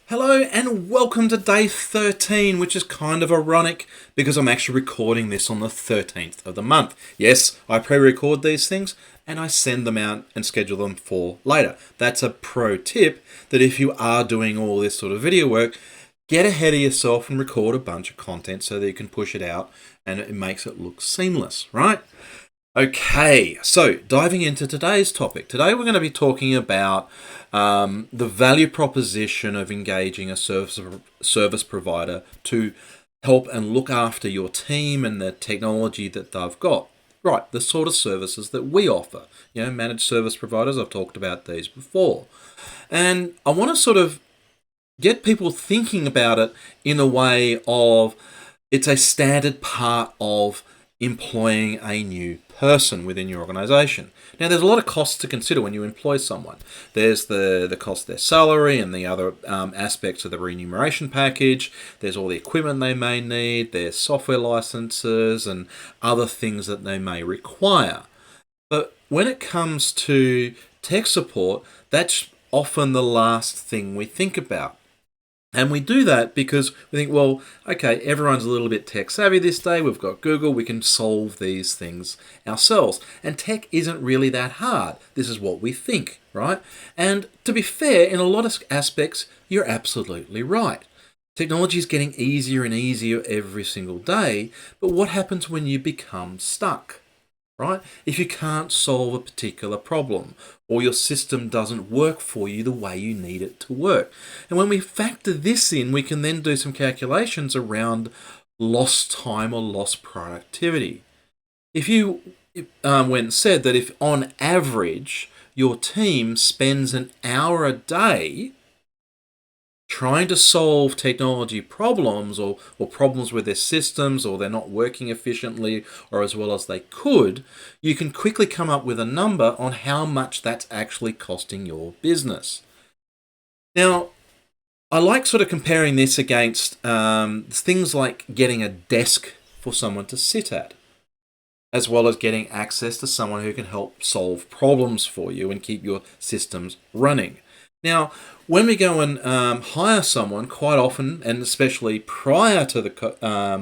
Hello and welcome to day 13, which is kind of ironic because I'm actually recording this on the 13th of the month. Yes, I pre-record these things and I send them out and schedule them for later. That's a pro tip that if you are doing all this sort of video work, get ahead of yourself and record a bunch of content so that you can push it out and it makes it look seamless, right? Okay, so diving into today's topic. Today we're going to be talking about the value proposition of engaging a service provider to help and look after your team and the technology that they've got. Right, the sort of services that we offer. Managed service providers, I've talked about these before. And I want to sort of get people thinking about it in a way of it's a standard part of employing a new person within your organization. Now, there's a lot of costs to consider when you employ someone. There's the cost of their salary and the other aspects of the remuneration package. There's all the equipment they may need, their software licenses and other things that they may require. But when it comes to tech support, that's often the last thing we think about. And we do that because we think, well, okay, everyone's a little bit tech savvy this day. We've got Google. We can solve these things ourselves. And tech isn't really that hard. This is what we think, right? And to be fair, in a lot of aspects, you're absolutely right. Technology is getting easier and easier every single day. But what happens when you become stuck? Right? If you can't solve a particular problem or your system doesn't work for you the way you need it to work. And when we factor this in, we can then do some calculations around lost time or lost productivity. If you went and said that if on average your team spends an hour a day trying to solve technology problems or problems with their systems or they're not working efficiently or as well as they could, you can quickly come up with a number on how much that's actually costing your business. Now, I like sort of comparing this against things like getting a desk for someone to sit at, as well as getting access to someone who can help solve problems for you and keep your systems running. Now, when we go and hire someone, quite often, and especially prior to the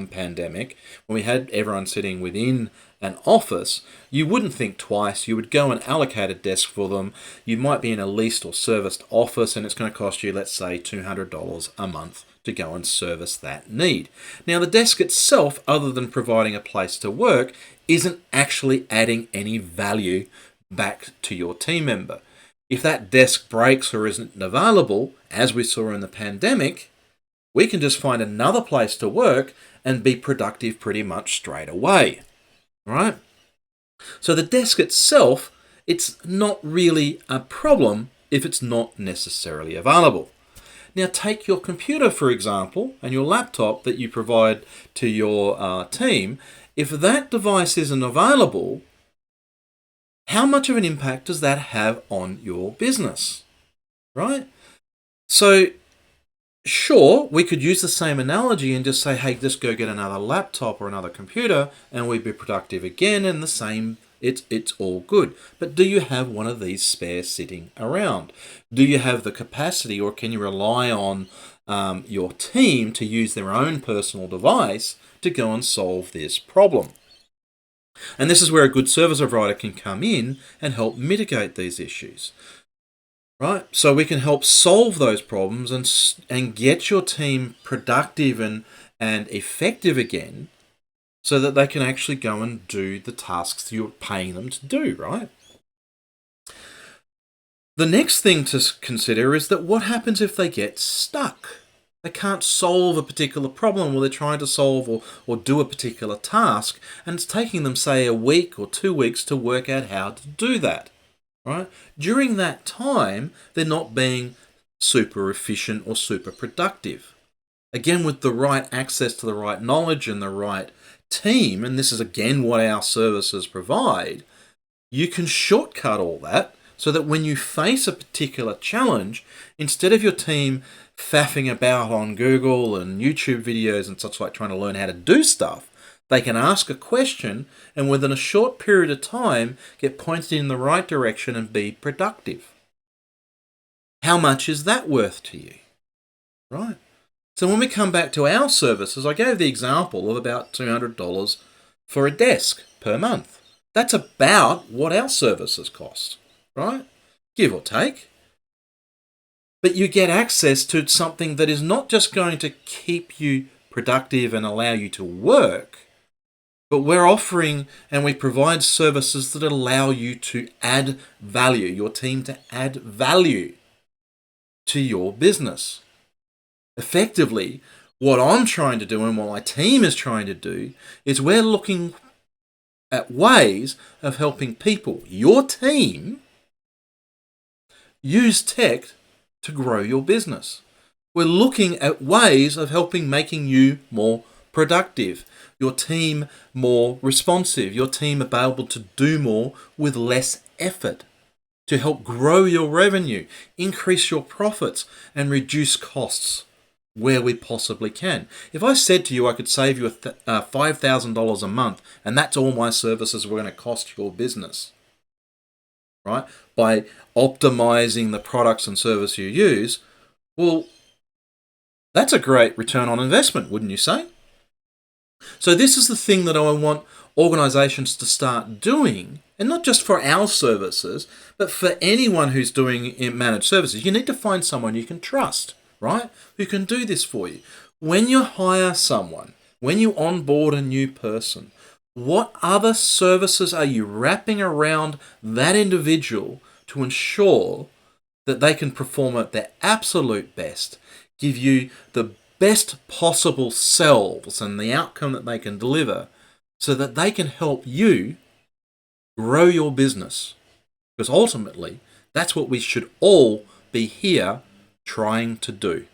pandemic, when we had everyone sitting within an office, you wouldn't think twice. You would go and allocate a desk for them. You might be in a leased or serviced office, and it's going to cost you, let's say, $200 a month to go and service that need. Now, the desk itself, other than providing a place to work, isn't actually adding any value back to your team member. If that desk breaks or isn't available, as we saw in the pandemic, we can just find another place to work and be productive pretty much straight away. Right? So the desk itself, it's not really a problem if it's not necessarily available. Now take your computer, for example, and your laptop that you provide to your team. If that device isn't available, how much of an impact does that have on your business, right? So, sure, we could use the same analogy and just say, hey, just go get another laptop or another computer and we'd be productive again and the same, it's all good. But do you have one of these spare sitting around? Do you have the capacity or can you rely on your team to use their own personal device to go and solve this problem? And this is where a good service provider can come in and help mitigate these issues, right? So we can help solve those problems and get your team productive and effective again so that they can actually go and do the tasks you're paying them to do, right? The next thing to consider is that what happens if they get stuck? They can't solve a particular problem or they're trying to solve or do a particular task and it's taking them, say, a week or 2 weeks to work out how to do that, right? During that time, they're not being super efficient or super productive. Again, with the right access to the right knowledge and the right team, and this is again what our services provide, you can shortcut all that so that when you face a particular challenge, instead of your team faffing about on Google and YouTube videos and such like trying to learn how to do stuff, they can ask a question and within a short period of time get pointed in the right direction and be productive. How much is that worth to you? right? So when we come back to our services, I gave the example of about $200 for a desk per month. That's about what our services cost, right? Give or take. But you get access to something that is not just going to keep you productive and allow you to work, but we're offering and we provide services that allow you to add value, your team to add value to your business. Effectively, what I'm trying to do and what my team is trying to do is we're looking at ways of helping people, your team, use tech to grow your business. We're looking at ways of making you more productive, your team more responsive, your team able to do more with less effort, to help grow your revenue, increase your profits, and reduce costs where we possibly can. If I said to you I could save you $5,000 a month, and that's all my services were going to cost your business, right? By optimizing the products and service you use, well, that's a great return on investment, wouldn't you say? So this is the thing that I want organizations to start doing, and not just for our services, but for anyone who's doing managed services. You need to find someone you can trust, right? Who can do this for you. When you hire someone, when you onboard a new person, what other services are you wrapping around that individual to ensure that they can perform at their absolute best, give you the best possible selves and the outcome that they can deliver so that they can help you grow your business? Because ultimately, that's what we should all be here trying to do.